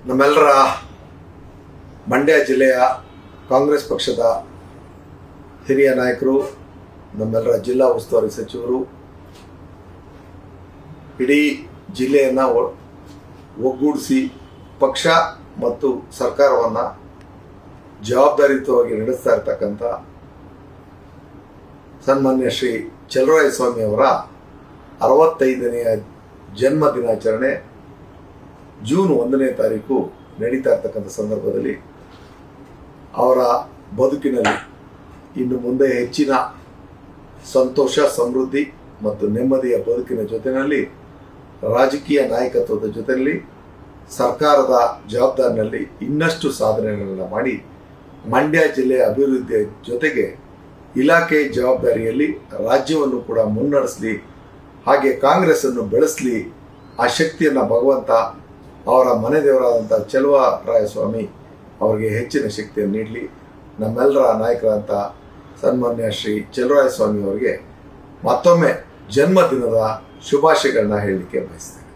ನಮ್ಮೆಲ್ಲರ ಮಂಡ್ಯ ಜಿಲ್ಲೆಯ ಕಾಂಗ್ರೆಸ್ ಪಕ್ಷದ ಹಿರಿಯ ನಾಯಕರು, ನಮ್ಮೆಲ್ಲರ ಜಿಲ್ಲಾ ಉಸ್ತುವಾರಿ ಸಚಿವರು, ಇಡೀ ಜಿಲ್ಲೆಯನ್ನು ಒಗ್ಗೂಡಿಸಿ ಪಕ್ಷ ಮತ್ತು ಸರ್ಕಾರವನ್ನು ಜವಾಬ್ದಾರಿಯುತವಾಗಿ ನಡೆಸ್ತಾ ಇರ್ತಕ್ಕಂಥ ಸನ್ಮಾನ್ಯ ಶ್ರೀ ಚಲುವರಾಯಸ್ವಾಮಿ ಅವರ 65ನೇ ಜನ್ಮ ದಿನಾಚರಣೆ ಜೂನ್ 1ನೇ ತಾರೀಕು ನಡೀತಾ ಇರ್ತಕ್ಕಂಥ ಸಂದರ್ಭದಲ್ಲಿ ಅವರ ಬದುಕಿನಲ್ಲಿ ಇನ್ನು ಮುಂದೆ ಹೆಚ್ಚಿನ ಸಂತೋಷ, ಸಮೃದ್ಧಿ ಮತ್ತು ನೆಮ್ಮದಿಯ ಬದುಕಿನ ಜೊತೆಯಲ್ಲಿ ರಾಜಕೀಯ ನಾಯಕತ್ವದ ಜೊತೆಯಲ್ಲಿ ಸರ್ಕಾರದ ಜವಾಬ್ದಾರಿನಲ್ಲಿ ಇನ್ನಷ್ಟು ಸಾಧನೆಗಳನ್ನು ಮಾಡಿ ಮಂಡ್ಯ ಜಿಲ್ಲೆಯ ಅಭಿವೃದ್ಧಿಯ ಜೊತೆಗೆ ಇಲಾಖೆ ಜವಾಬ್ದಾರಿಯಲ್ಲಿ ರಾಜ್ಯವನ್ನು ಕೂಡ ಮುನ್ನಡೆಸಲಿ, ಹಾಗೆ ಕಾಂಗ್ರೆಸ್ಸನ್ನು ಬೆಳೆಸಲಿ. ಆ ಶಕ್ತಿಯನ್ನು ಭಗವಂತ ಅವರ ಮನೆ ದೇವರಾದಂಥ ಚಲುವರಾಯಸ್ವಾಮಿ ಅವರಿಗೆ ಹೆಚ್ಚಿನ ಶಕ್ತಿಯನ್ನು ನೀಡಲಿ. ನಮ್ಮೆಲ್ಲರ ನಾಯಕರಾದಂಥ ಸನ್ಮಾನ್ಯ ಶ್ರೀ ಚಲುವರಾಯಸ್ವಾಮಿ ಅವರಿಗೆ ಮತ್ತೊಮ್ಮೆ ಜನ್ಮದಿನದ ಶುಭಾಶಯಗಳನ್ನ ಹೇಳಲಿಕ್ಕೆ ಬಯಸ್ತೀನಿ.